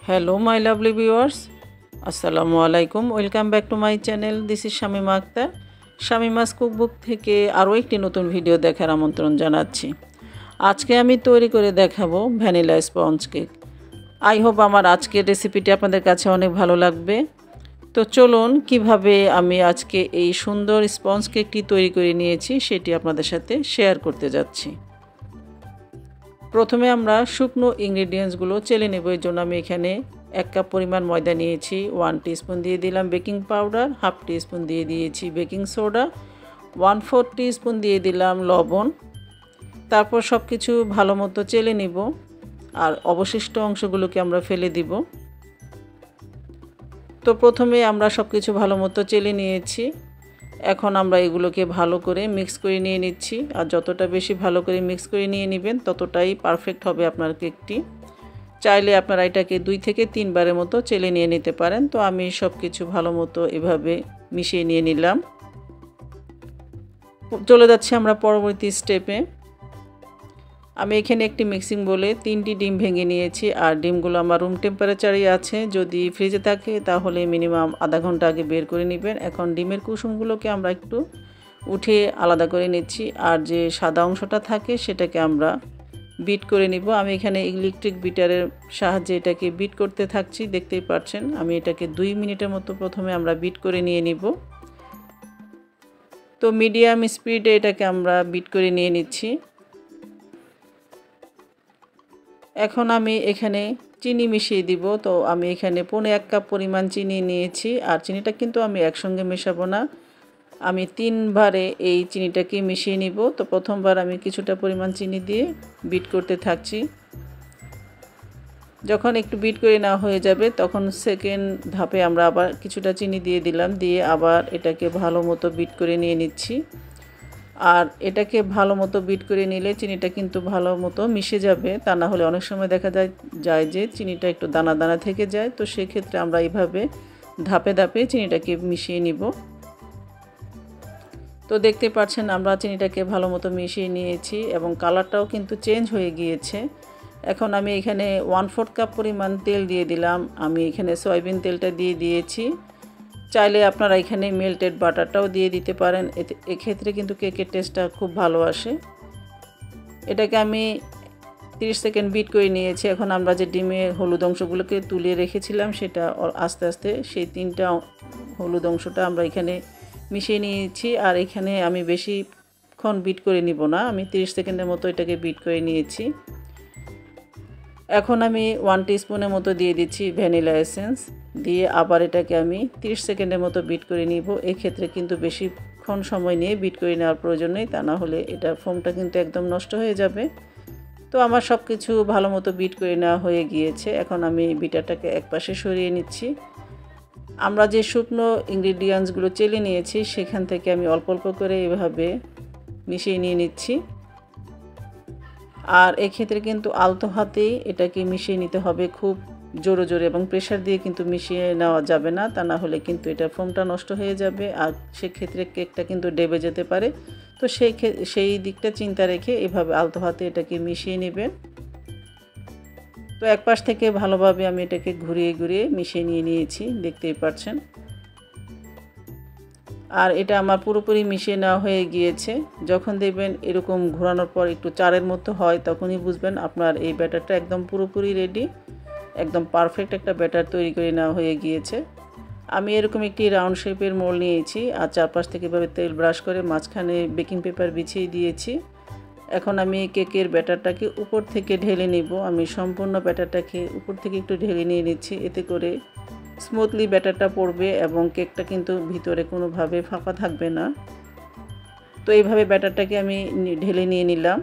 Hello, my lovely viewers. Assalamu alaikum. Welcome back to my channel. This is Shamima Akhtar. Shamima's cookbook থেকে আরও একটি নতুন video দেখার আমন্ত্রণ জানাচ্ছি। আজকে আমি তৈরি করে দেখাবো vanilla sponge cake. I hope আমার আজকের রেসিপিটি আপনাদের কাছে অনেক ভালো লাগবে। তো চলুন কিভাবে আমি আজকে এই সুন্দর স্পঞ্জ কেকটি তৈরি করে নিয়েছি সেটি আপনাদের সাথে শেয়ার করতে যাচ্ছি। প্রথমে আমরা শুকনো ইনগ্রেডিয়েন্টসগুলো চেলে নেব। এর জন্য আমি এখানে 1 কাপ পরিমাণ ময়দা নিয়েছি, 1 টিস্পুন দিয়ে দিলাম বেকিং পাউডার, হাফ টিস্পুন দিয়ে দিয়েছি বেকিং সোডা, 1/4 টিস্পুন দিয়ে দিলাম লবণ। তারপর সব কিছু ভালো মতো চেলে নিব আর অবশিষ্ট অংশগুলোকে আমরা ফেলে দিব। তো প্রথমে আমরা সব কিছু ভালো মতো চেলে নিয়েছি। এখন আমরা এগুলোকে ভালো করে মিক্স করে নিয়ে নিচ্ছি। আর যতটা বেশি ভালো করে মিক্স করে নিয়ে নেবেন ততটাই পারফেক্ট হবে আপনার কেকটি। চাইলে আপনারা এটাকে 2 থেকে 3 বারের মতো চেলে নিয়ে নিতে পারেন। তো আমি সব কিছু ভালো মতো এভাবে মিশিয়ে নিয়ে নিলাম। চলে যাচ্ছি আমরা পরবর্তী স্টেপে। আমি এখানে একটি মিক্সিং বলে 3টি ডিম ভেঙে নিয়েছি। আর ডিমগুলো আমার রুম টেম্পারেচারেই আছে। যদি ফ্রিজে থাকে তাহলে মিনিমাম আধা ঘন্টা আগে বের করে নেবেন। এখন ডিমের কুসুমগুলোকে আমরা একটু উঠিয়ে আলাদা করে নিচ্ছি। আর যে সাদা অংশটা থাকে সেটাকে আমরা বিট করে নিব। আমি এখানে ইলেকট্রিক বিটারের সাহায্যে এটাকে বিট করতে থাকছি। দেখতেই পাচ্ছেন আমি এটাকে 2 মিনিটের মতো প্রথমে আমরা বিট করে নিয়ে নিব। তো মিডিয়াম স্পিডে এটাকে আমরা বিট করে নিয়ে নিচ্ছি। এখন আমি এখানে চিনি মিশিয়ে দিব। তো আমি এখানে 1.25 কাপ পরিমাণ চিনি নিয়েছি। আর চিনিটা কিন্তু আমি একসঙ্গে মেশাবো না, আমি 3 বারে এই চিনিটাকে মিশিয়ে নিব। তো প্রথমবার আমি কিছুটা পরিমাণ চিনি দিয়ে বিট করতে থাকছি। যখন একটু বিট করে নেওয়া হয়ে যাবে তখন সেকেন্ড ধাপে আমরা আবার কিছুটা চিনি দিয়ে দিলাম, দিয়ে আবার এটাকে ভালো মতো বিট করে নিয়ে নিচ্ছি। আর এটাকে ভালো মতো বিট করে নিলে চিনিটা কিন্তু ভালো মতো মিশে যাবে। তা না হলে অনেক সময় দেখা যায় যে চিনিটা একটু দানা দানা থেকে যায়। তো সেক্ষেত্রে আমরা এইভাবে ধাপে ধাপে চিনিটাকে মিশিয়ে নিব। তো দেখতে পাচ্ছেন আমরা চিনিটাকে ভালো মতো মিশিয়ে নিয়েছি এবং কালারটাও কিন্তু চেঞ্জ হয়ে গিয়েছে। এখন আমি এখানে 1/4 কাপ পরিমাণ তেল দিয়ে দিলাম। আমি এখানে সয়াবিন তেলটা দিয়ে দিয়েছি। চাইলে আপনারা এখানে মেল্টেড বাটারটাও দিয়ে দিতে পারেন, এক্ষেত্রে কিন্তু কেকের টেস্টটা খুব ভালো আসে। এটাকে আমি 30 সেকেন্ড বিট করে নিয়েছি। এখন আমরা যে ডিমের হলুদ অংশগুলোকে তুলে রেখেছিলাম সেটা আস্তে আস্তে সেই 3টা হলুদ অংশটা আমরা এখানে মিশিয়ে নিয়েছি। আর এখানে আমি বেশিক্ষণ বিট করে নিব না, আমি 30 সেকেন্ডের মতো এটাকে বিট করে নিয়েছি। এখন আমি 1 টিস্পুনের মতো দিয়ে দিচ্ছি ভ্যানিলা এসেন্স, দিয়ে আবার এটাকে আমি 30 সেকেন্ডের মতো বিট করে নিব। এক্ষেত্রে কিন্তু বেশিক্ষণ সময় নিয়ে বিট করে নেওয়ার প্রয়োজন নেই, তা না হলে এটা ফোমটা কিন্তু একদম নষ্ট হয়ে যাবে। তো আমার সব কিছু ভালো মতো বিট করে নেওয়া হয়ে গিয়েছে। এখন আমি বিটারটাকে একপাশে সরিয়ে নিচ্ছি। আমরা যে শুকনো ইনগ্রেডিয়েন্টসগুলো চেলে নিয়েছি সেখান থেকে আমি অল্প অল্প করে এভাবে মিশিয়ে নিয়ে নিচ্ছি। আর এক্ষেত্রে কিন্তু আলতো হাতেই এটাকে মিশিয়ে নিতে হবে, খুব জোরে জোরে এবং প্রেশার দিয়ে কিন্তু মিশিয়ে নেওয়া যাবে না, তা না হলে কিন্তু এটা ফোমটা নষ্ট হয়ে যাবে আর সেক্ষেত্রে কেকটা কিন্তু ডেবে যেতে পারে। তো সেই দিকটা চিন্তা রেখে এভাবে আলতো হাতে এটাকে মিশিয়ে নেবেন। তো এক পাশ থেকে ভালোভাবে আমি এটাকে ঘুরিয়ে ঘুরিয়ে মিশিয়ে নিয়েছি, দেখতেই পাচ্ছেন। আর এটা আমার পুরোপুরি মিশিয়ে নেওয়া হয়ে গিয়েছে। যখন দেখবেন এরকম ঘোরানোর পর একটু চারের মতো হয় তখনই বুঝবেন আপনার এই ব্যাটারটা একদম পুরোপুরি রেডি, একদম পারফেক্ট একটা ব্যাটার তৈরি করে নেওয়া হয়ে গিয়েছে। আমি এরকম একটি রাউন্ড শেপের মোল্ড নিয়েছি আর চারপাশ থেকে এভাবে তেল ব্রাশ করে মাঝখানে বেকিং পেপার বিছিয়ে দিয়েছি। এখন আমি কেকের ব্যাটারটাকে উপর থেকে ঢেলে নিব। আমি সম্পূর্ণ ব্যাটারটাকে উপর থেকে একটু ঢেলে নিয়ে নিচ্ছি, এতে করে স্মুথলি ব্যাটারটা পড়বে এবং কেকটা কিন্তু ভিতরে কোনোভাবে ফাঁকা থাকবে না। তো এইভাবে ব্যাটারটাকে আমি ঢেলে নিয়ে নিলাম।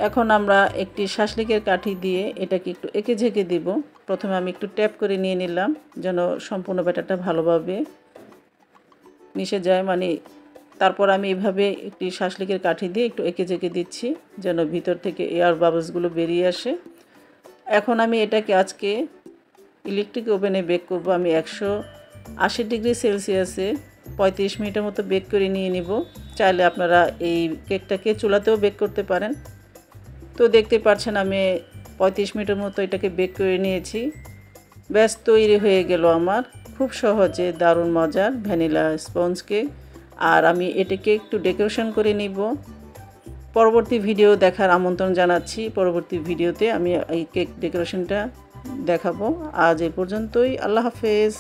এখন আমরা একটি শাসলিকের কাঠি দিয়ে এটাকে একটু এঁকে ঝেঁকে দিব। প্রথমে আমি একটু ট্যাপ করে নিয়ে নিলাম যেন সম্পূর্ণ ব্যাটারটা ভালোভাবে মিশে যায়। তারপর আমি এইভাবে একটি শাসলিকের কাঠি দিয়ে একটু এঁকে ঝেঁকে দিচ্ছি যেন ভিতর থেকে এয়ার বাবলসগুলো বেরিয়ে আসে। এখন আমি এটাকে আজকে ইলেকট্রিক ওভেনে বেক করব। আমি 180 ডিগ্রি সেলসিয়াসে 35 মিনিটের মতো বেক করে নিয়ে নিব। চাইলে আপনারা এই কেকটাকে চুলাতেও বেক করতে পারেন। তো দেখতে পাচ্ছেন আমি 35 মিনিটের মতো এটাকে বেক করে নিয়েছি। ব্যাস তৈরি হয়ে গেল আমার খুব সহজে দারুণ মজার ভ্যানিলা স্পঞ্জ কেক। আর আমি এটাকে একটু ডেকোরেশন করে নিব। পরবর্তী ভিডিও দেখার আমন্ত্রণ জানাচ্ছি। পরবর্তী ভিডিওতে আমি এই কেক ডেকোরেশনটা দেখাবো। আজ এ পর্যন্তই। আল্লাহ হাফেজ।